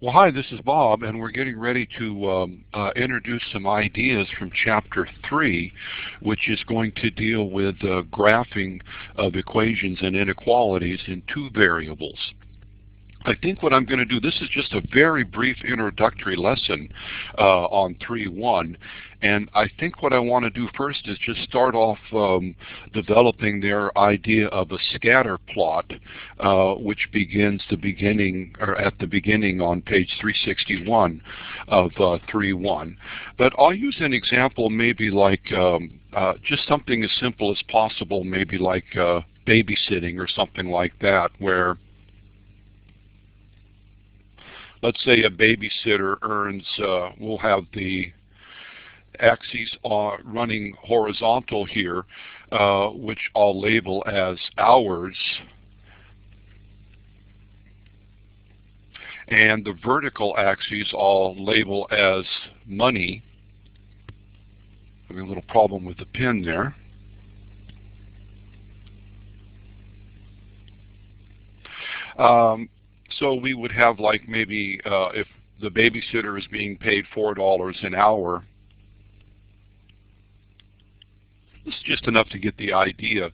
Well, hi, this is Bob, and we're getting ready to introduce some ideas from Chapter 3, which is going to deal with graphing of equations and inequalities in two variables. I think what I'm going to do, this is just a very brief introductory lesson on 3.1, and I think what I want to do first is just start off developing their idea of a scatter plot, which begins at the beginning on page 361 of 3.1. But I'll use an example maybe like just something as simple as possible, maybe like babysitting or something like that, where let's say a babysitter earns, we'll have the axes running horizontal here, which I'll label as hours, and the vertical axes I'll label as money. Having a little problem with the pen there. So we would have like maybe if the babysitter is being paid $4 an hour, this is just enough to get the idea.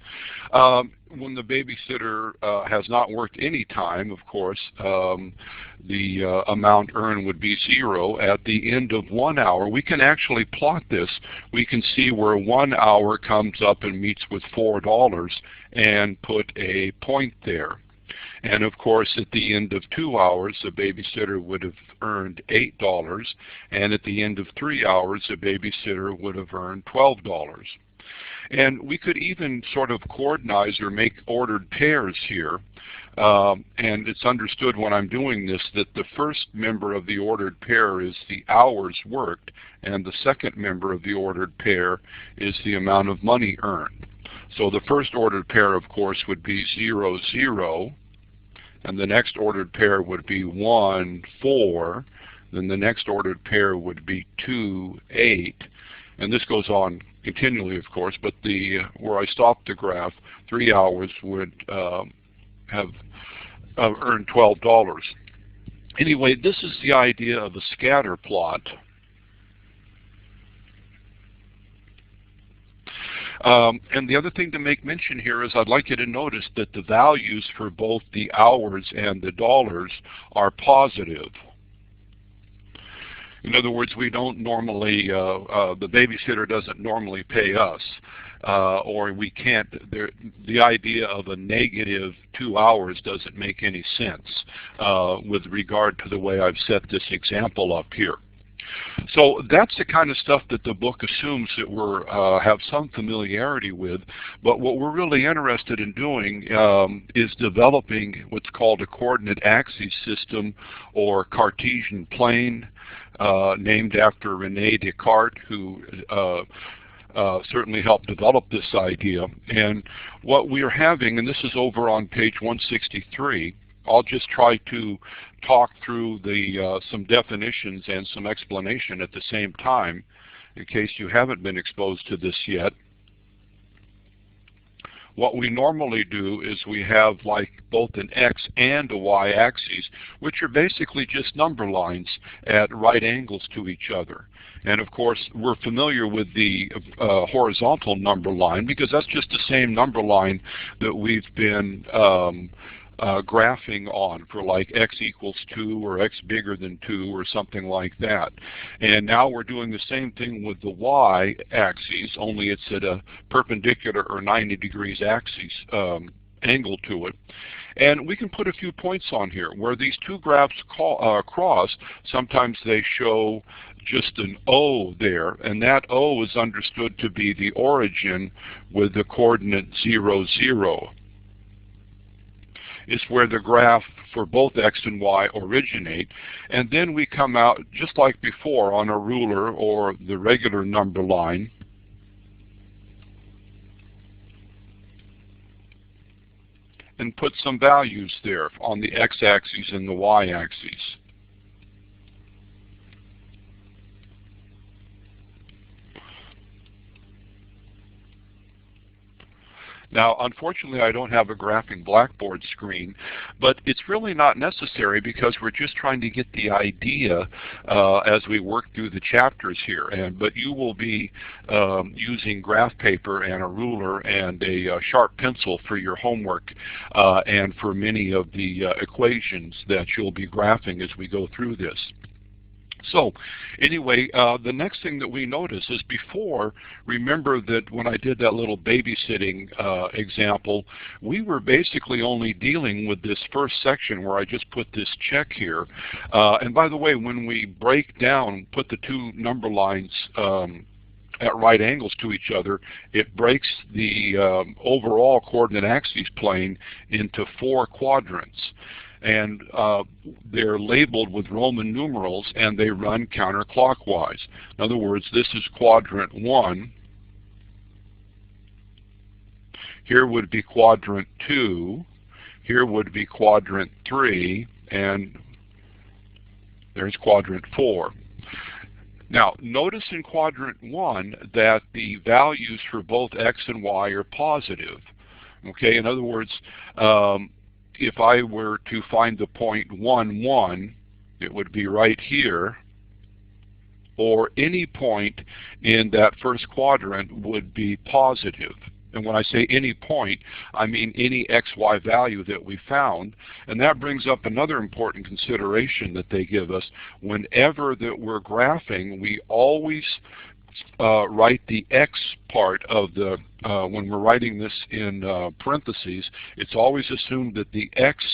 When the babysitter has not worked any time, of course, the amount earned would be 0. At the end of 1 hour, we can actually plot this. We can see where 1 hour comes up and meets with $4 and put a point there. And of course, at the end of 2 hours, the babysitter would have earned $8, and at the end of 3 hours, the babysitter would have earned $12. And we could even sort of coordinize or make ordered pairs here. And it's understood when I'm doing this that the first member of the ordered pair is the hours worked, and the second member of the ordered pair is the amount of money earned. So the first ordered pair, of course, would be 0, 0. And the next ordered pair would be 1, 4. Then the next ordered pair would be 2, 8. And this goes on continually, of course, but where I stopped the graph, 3 hours would have earned $12. Anyway, this is the idea of a scatter plot. And the other thing to make mention here is I'd like you to notice that the values for both the hours and the dollars are positive. In other words, we don't normally, the babysitter doesn't normally pay us, or we can't, the idea of a negative 2 hours doesn't make any sense with regard to the way I've set this example up here. So that's the kind of stuff that the book assumes that we're have some familiarity with, but what we're really interested in doing is developing what's called a coordinate axis system or Cartesian plane, named after René Descartes, who certainly helped develop this idea. And what we are having, and this is over on page 163, I'll just try to talk through some definitions and some explanation at the same time, in case you haven't been exposed to this yet. What we normally do is we have like both an X and a Y axis, which are basically just number lines at right angles to each other. And of course, we're familiar with the horizontal number line because that's just the same number line that we've been graphing on for like x equals 2 or x bigger than 2 or something like that. And now we're doing the same thing with the y axis, only it's at a perpendicular or 90 degrees axis angle to it. And we can put a few points on here. Where these two graphs cross, sometimes they show just an O there, and that O is understood to be the origin with the coordinate 0, 0. Is where the graph for both x and y originate, and then we come out just like before on a ruler or the regular number line, and put some values there on the x-axis and the y-axis. Now, unfortunately, I don't have a graphing blackboard screen, but it's really not necessary because we're just trying to get the idea as we work through the chapters here. But you will be using graph paper and a ruler and a sharp pencil for your homework and for many of the equations that you'll be graphing as we go through this. So anyway, the next thing that we notice is before, remember that when I did that little babysitting example, we were basically only dealing with this first section where I just put this check here. And by the way, when we break down, put the two number lines at right angles to each other, it breaks the overall coordinate axis plane into 4 quadrants. And they're labeled with Roman numerals, and they run counterclockwise. In other words, this is quadrant 1. Here would be quadrant 2. Here would be quadrant 3. And there's quadrant 4. Now, notice in quadrant 1 that the values for both x and y are positive. Okay, in other words, if I were to find the point 1, 1, it would be right here, or any point in that first quadrant would be positive. And when I say any point, I mean any xy value that we found. And that brings up another important consideration that they give us. Whenever that we're graphing, we always write the x part of the, when we're writing this in parentheses, it's always assumed that the x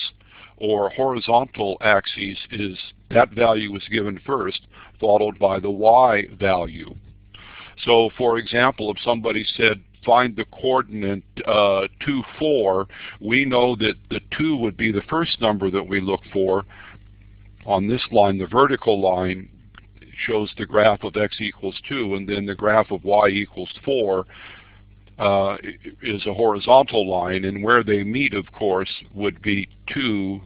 or horizontal axis is, that value is given first, followed by the y value. So for example, if somebody said, find the coordinate 2, 4, we know that the 2 would be the first number that we look for. On this line, the vertical line shows the graph of x equals 2, and then the graph of y equals 4 is a horizontal line, and where they meet, of course, would be 2,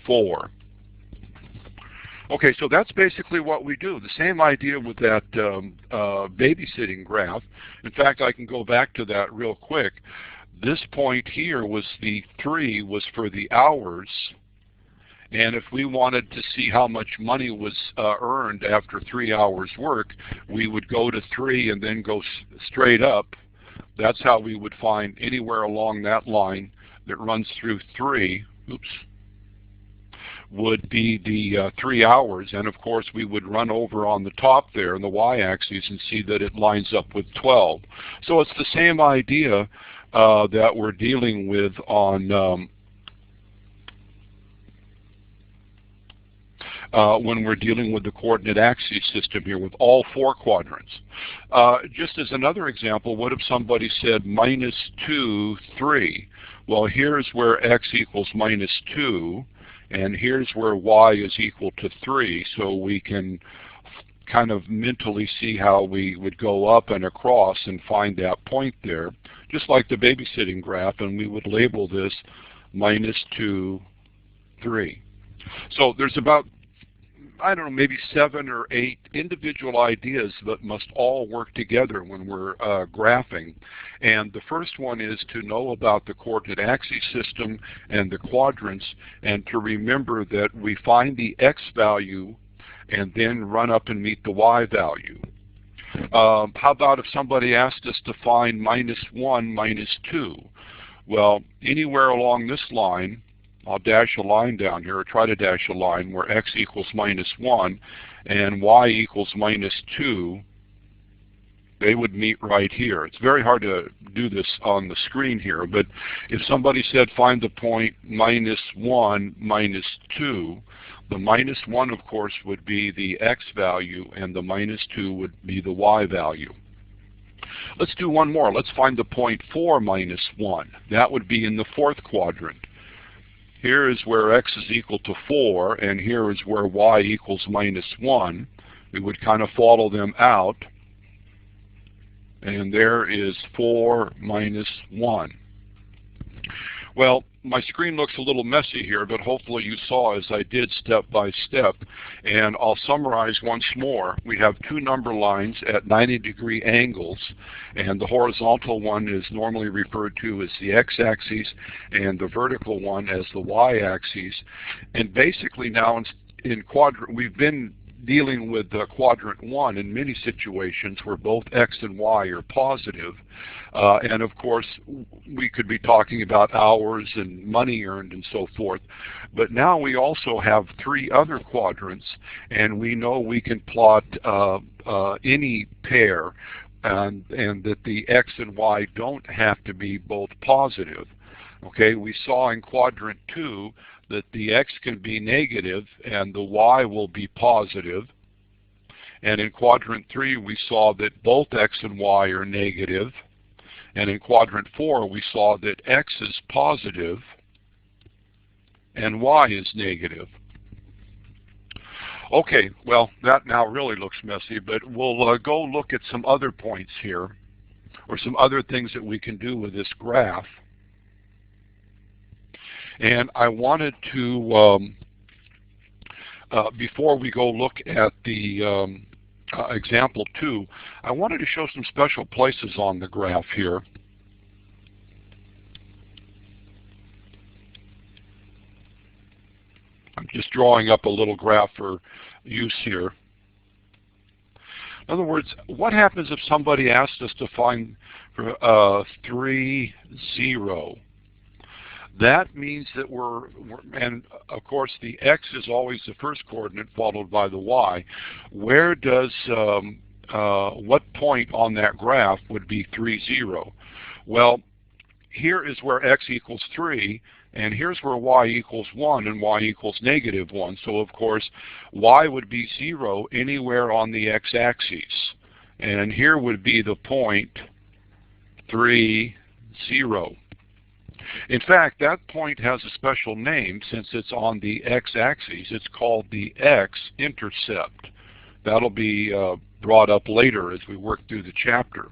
4. Okay, so that's basically what we do. The same idea with that babysitting graph. In fact, I can go back to that real quick. This point here was the 3 was for the hours. And if we wanted to see how much money was earned after 3 hours work, we would go to 3 and then go straight up. That's how we would find anywhere along that line that runs through 3, would be the 3 hours. And of course, we would run over on the top there in the y-axis and see that it lines up with 12. So it's the same idea that we're dealing with on when we're dealing with the coordinate axis system here with all 4 quadrants. Just as another example, what if somebody said minus 2, 3? Well, here's where x equals minus 2, and here's where y is equal to 3, so we can kind of mentally see how we would go up and across and find that point there, just like the babysitting graph, and we would label this minus 2, 3. So there's about, I don't know, maybe 7 or 8 individual ideas that must all work together when we're graphing. And the first one is to know about the coordinate axis system and the quadrants, and to remember that we find the x value and then run up and meet the y value. How about if somebody asked us to find minus 1, minus 2? Well, anywhere along this line, I'll dash a line down here, or try to dash a line where x equals minus 1 and y equals minus 2, they would meet right here. It's very hard to do this on the screen here, but if somebody said find the point minus 1, minus 2, the minus 1, of course, would be the x value, and the minus 2 would be the y value. Let's do one more. Let's find the point 4, minus 1. That would be in the 4th quadrant. Here is where x is equal to 4, and here is where y equals minus 1. We would kind of follow them out, and there is 4 minus 1. Well, my screen looks a little messy here, but hopefully you saw as I did step by step. And I'll summarize once more. We have two number lines at 90-degree angles, and the horizontal one is normally referred to as the x-axis, and the vertical one as the y-axis. And basically now in quadrant, we've been dealing with quadrant 1 in many situations where both x and y are positive. And of course, we could be talking about hours and money earned and so forth. But now we also have three other quadrants, and we know we can plot any pair, and that the x and y don't have to be both positive. Okay, we saw in quadrant 2 that the x can be negative and the y will be positive. And in quadrant 3 we saw that both x and y are negative. And in quadrant 4 we saw that x is positive and y is negative. Okay, well, that now really looks messy, but we'll go look at some other points here, or some other things that we can do with this graph. And I wanted to, before we go look at the example 2, I wanted to show some special places on the graph here. I'm just drawing up a little graph for use here. In other words, what happens if somebody asked us to find 3, 0? That means that and of course the x is always the first coordinate followed by the y. Where does, what point on that graph would be 3, 0? Well, here is where x equals 3, and here's where y equals 1 and y equals -1. So of course y would be 0 anywhere on the x-axis. And here would be the point 3, 0. In fact, that point has a special name since it's on the x-axis. It's called the x-intercept. That'll be brought up later as we work through the chapter.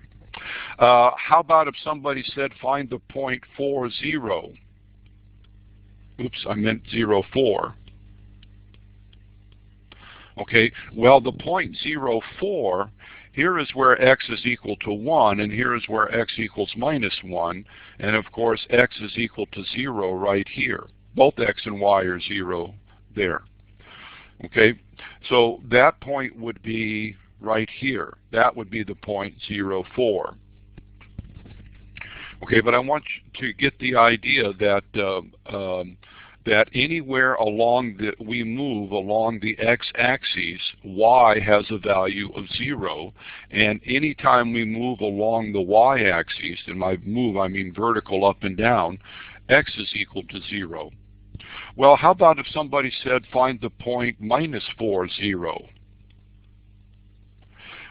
How about if somebody said find the point 4, 0? Oops, I meant 0, 4. Okay, well, the point 0, 4, here is where x is equal to 1, and here is where x equals -1, and of course x is equal to 0 right here. Both x and y are 0 there. Okay, so that point would be right here. That would be the point 0, 4. Okay, but I want you to get the idea that that anywhere we move along the x-axis, y has a value of 0, and anytime we move along the y-axis, and by move I mean vertical up and down, x is equal to 0. Well, how about if somebody said find the point -4, 0?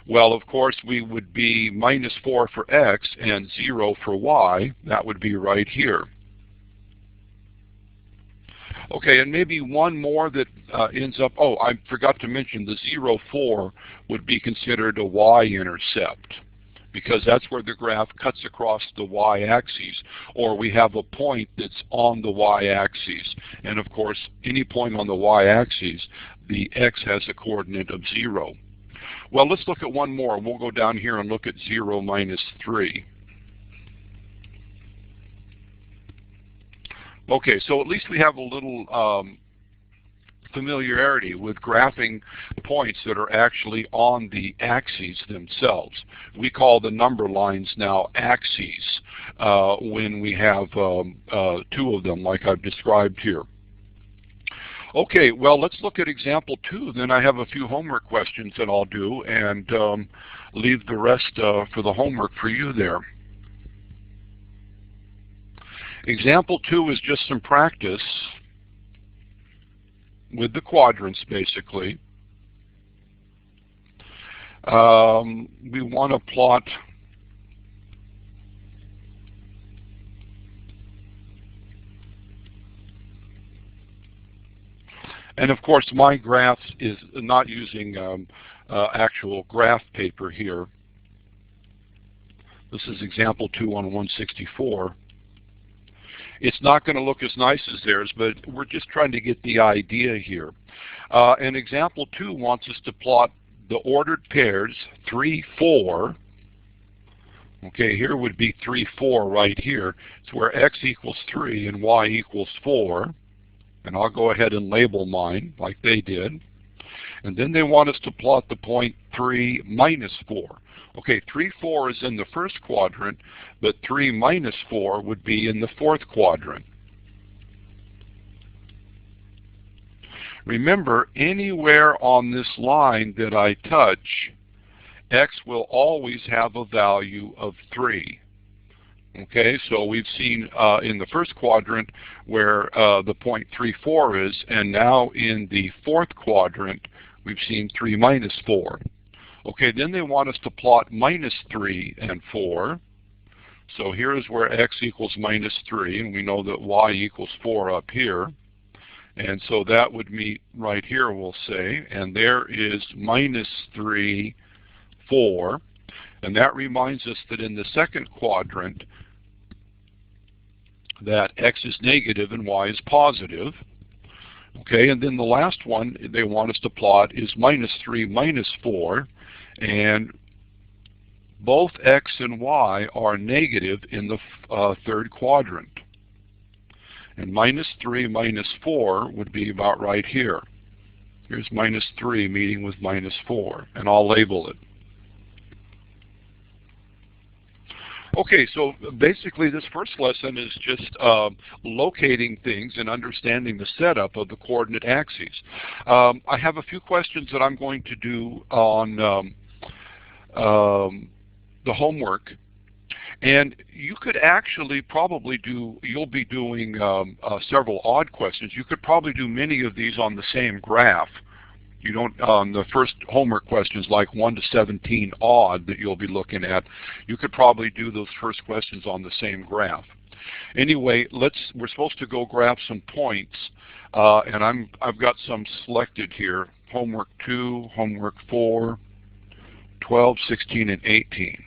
Well, of course, we would be -4 for x and 0 for y. That would be right here. Okay, and maybe one more that ends up, oh, I forgot to mention the 0, 4 would be considered a y-intercept, because that's where the graph cuts across the y-axis, or we have a point that's on the y-axis. And of course, any point on the y-axis, the x has a coordinate of 0. Well, let's look at one more. We'll go down here and look at 0, -3. Okay, so at least we have a little familiarity with graphing points that are actually on the axes themselves. We call the number lines now axes when we have two of them like I've described here. Okay, well, let's look at example 2. Then I have a few homework questions that I'll do, and leave the rest for the homework for you there. Example 2 is just some practice with the quadrants, basically. We want to plot and of course my graph is not using actual graph paper here. This is example 2 on 164. It's not going to look as nice as theirs, but we're just trying to get the idea here. And example 2 wants us to plot the ordered pairs 3, 4. Okay, here would be 3, 4 right here. It's where x equals 3 and y equals 4. And I'll go ahead and label mine like they did. And then they want us to plot the point 3 minus 4. Okay, 3, 4 is in the first quadrant, but 3 minus 4 would be in the fourth quadrant. Remember, anywhere on this line that I touch, x will always have a value of 3. Okay, so we've seen in the first quadrant where the point 3, 4 is, and now in the fourth quadrant, we've seen 3 minus 4. Okay, then they want us to plot minus 3 and 4. So here's where x equals minus 3, and we know that y equals 4 up here. And so that would meet right here, we'll say, and there is minus 3, 4. And that reminds us that in the second quadrant, that x is negative and y is positive. Okay, and then the last one they want us to plot is minus 3 minus 4. And both x and y are negative in the third quadrant. And minus 3 minus 4 would be about right here. Here's minus 3 meeting with minus 4, and I'll label it. Okay, so basically this first lesson is just locating things and understanding the setup of the coordinate axes. I have a few questions that I'm going to do on the homework. And you could actually probably do, you'll be doing several odd questions. You could probably do many of these on the same graph. You don't, the first homework questions like 1 to 17 odd that you'll be looking at, you could probably do those first questions on the same graph. Anyway, we're supposed to go graph some points, and I've got some selected here. Homework 2, homework 4, 12, 16, and 18.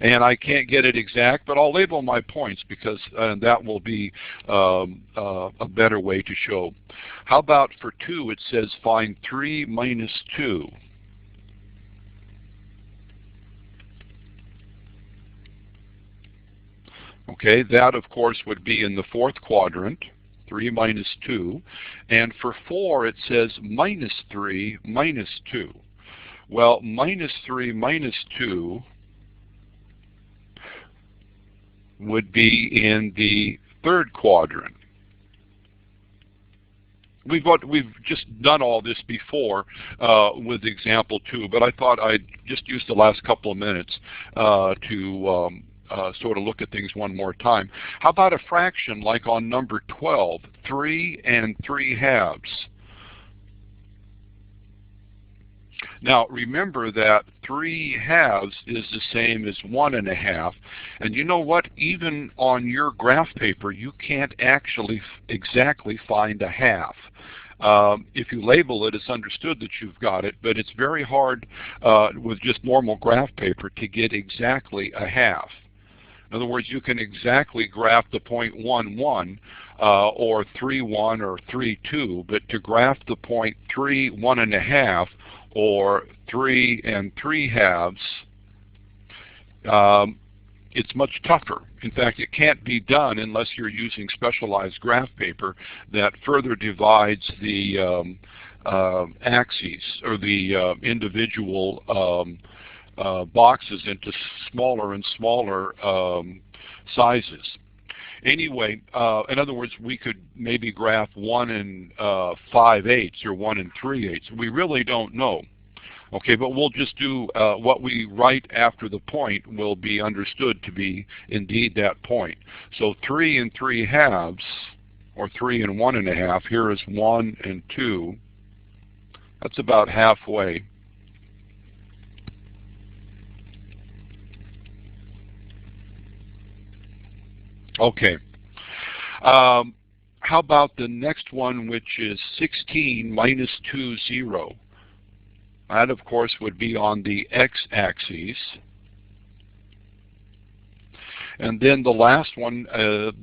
And I can't get it exact, but I'll label my points because that will be a better way to show. How about for 2, it says find 3 minus 2. Okay, that of course would be in the fourth quadrant, 3 minus 2. And for 4, it says minus 3 minus 2. Well, minus 3 minus 2 would be in the third quadrant. We've just done all this before with example 2, but I thought I'd just use the last couple of minutes to sort of look at things one more time. How about a fraction like on number 12, 3 and 3/2? Now remember that 3/2 is the same as 1 1/2, and you know what? Even on your graph paper, you can't actually exactly find a half. If you label it, it's understood that you've got it, but it's very hard with just normal graph paper to get exactly a half. In other words, you can exactly graph the point 1, 1, or 3, 1, or 3, 2, but to graph the point 3, 1 1/2, or 3 and 3/2, it's much tougher. In fact, it can't be done unless you're using specialized graph paper that further divides the axes or the individual boxes into smaller and smaller sizes. Anyway, in other words, we could maybe graph 1 5/8 or 1 3/8. We really don't know. Okay, but we'll just do what we write after the point will be understood to be indeed that point. So 3 and 3/2, or 3 and 1 1/2, here is 1 and 2. That's about halfway. Okay. how about the next one, which is 16 minus 2, 0? That, of course, would be on the x-axis. And then the last one,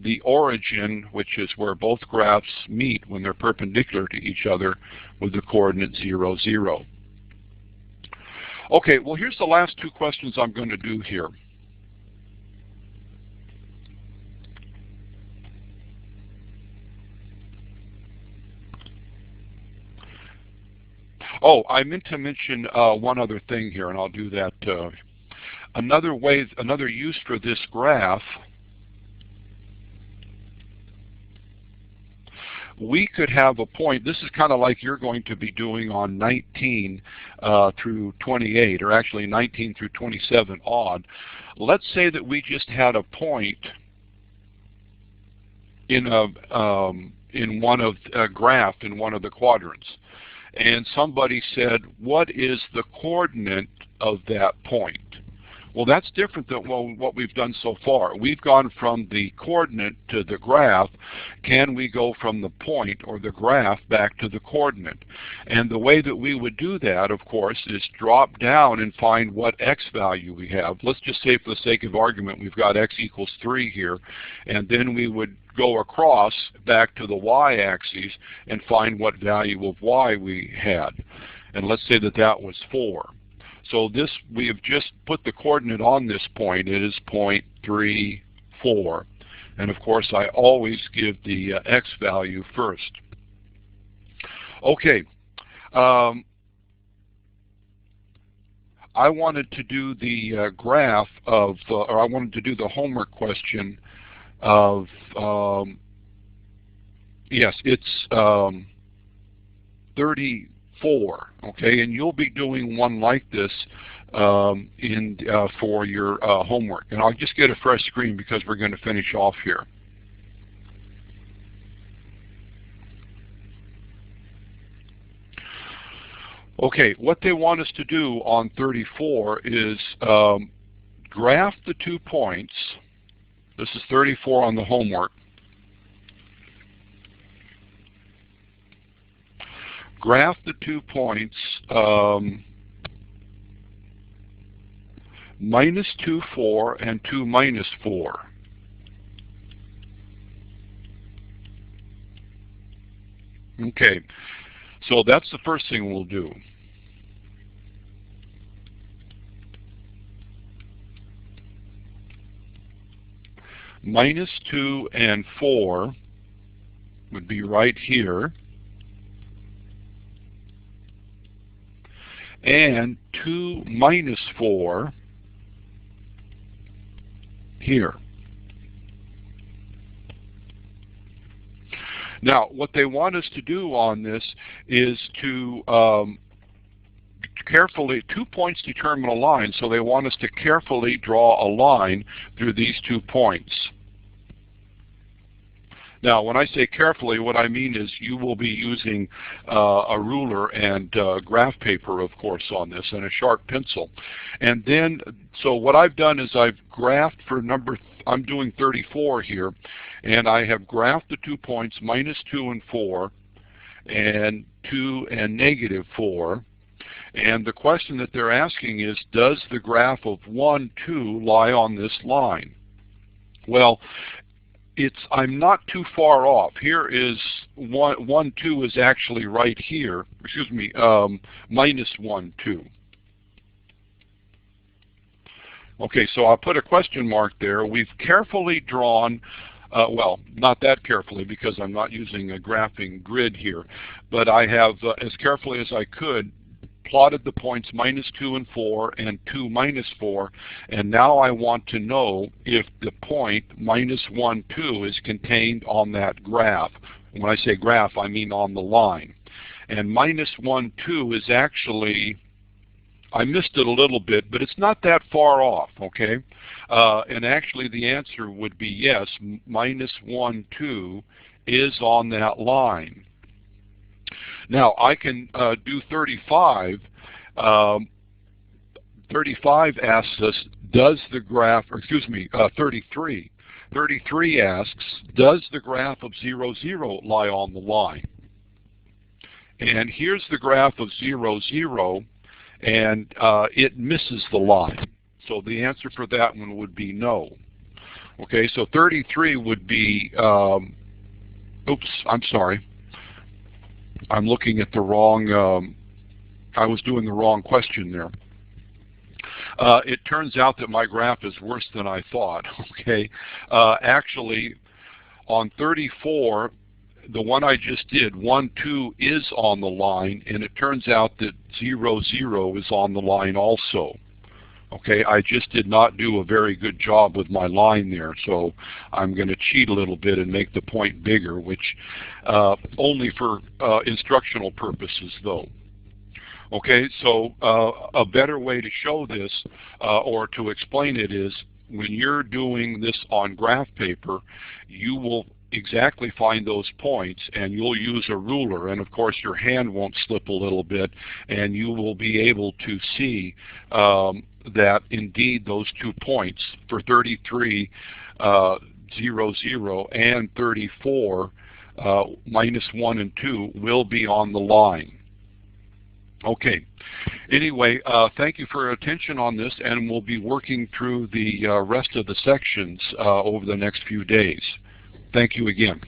the origin, which is where both graphs meet when they're perpendicular to each other with the coordinate 0, 0. Okay, well, here's the last two questions I'm going to do here. Oh, I meant to mention one other thing here, and I'll do that. Another use for this graph, we could have a point. This is kind of like you're going to be doing on 19 through 28, or actually 19 through 27 odd. Let's say that we just had a point in a graph in one of the quadrants, and somebody said, what is the coordinate of that point? Well, that's different than what we've done so far. We've gone from the coordinate to the graph. Can we go from the point or the graph back to the coordinate? And the way that we would do that, of course, is drop down and find what x value we have. Let's just say, for the sake of argument, we've got x equals 3 here, and then we would go across back to the y-axis and find what value of y we had. And let's say that that was 4. So this, we have just put the coordinate on this point. It is 0.34. And of course, I always give the x value first. Okay. I wanted to do the graph of, or I wanted to do the homework question of, yes, it's 34. Okay, and you'll be doing one like this for your homework. And I'll just get a fresh screen because we're going to finish off here. Okay, what they want us to do on 34 is graph the 2 points. This is 34 on the homework. Graph the 2 points, minus 2, 4, and 2, minus 4. Okay, so that's the first thing we'll do. Minus 2 and 4 would be right here. And 2 minus 4 here. Now, what they want us to do on this is to carefully, 2 points determine a line, so they want us to carefully draw a line through these 2 points. Now, when I say carefully, what I mean is you will be using a ruler and graph paper, of course, on this, and a sharp pencil. And then, so what I've done is I've graphed for I'm doing 34 here, and I have graphed the 2 points, minus 2 and 4, and 2 and negative 4. And the question that they're asking is, does the graph of 1, 2 lie on this line? Well, I'm not too far off. Here is 1, 2 is actually right here. Excuse me, minus 1, 2. Okay, so I'll put a question mark there. We've carefully drawn, well, not that carefully because I'm not using a graphing grid here, but I have, as carefully as I could, plotted the points minus 2 and 4 and 2 minus 4, and now I want to know if the point minus 1, 2 is contained on that graph. When I say graph, I mean on the line. And minus 1, 2 is actually, I missed it a little bit, but it's not that far off, okay? And actually the answer would be yes, minus 1, 2 is on that line. Now, I can do 35. 35 asks us, does the graph, or excuse me, 33. 33 asks, does the graph of 0, 0 lie on the line? And here's the graph of 0, 0, and it misses the line. So the answer for that one would be no. Okay, so 33 would be, oops, I'm sorry. I'm looking at the wrong, I was doing the wrong question there. It turns out that my graph is worse than I thought, okay? Actually, on 34, the one I just did, 1, 2 is on the line, and it turns out that 0, 0 is on the line also. Okay, I just did not do a very good job with my line there, so I'm going to cheat a little bit and make the point bigger, which only for instructional purposes though. Okay, so a better way to show this or to explain it is when you're doing this on graph paper, you will exactly find those points and you'll use a ruler, and of course your hand won't slip a little bit, and you will be able to see that indeed those 2 points for 33, 0, 0 and 34, minus 1 and 2 will be on the line. Okay. Anyway, thank you for your attention on this, and we'll be working through the rest of the sections over the next few days. Thank you again.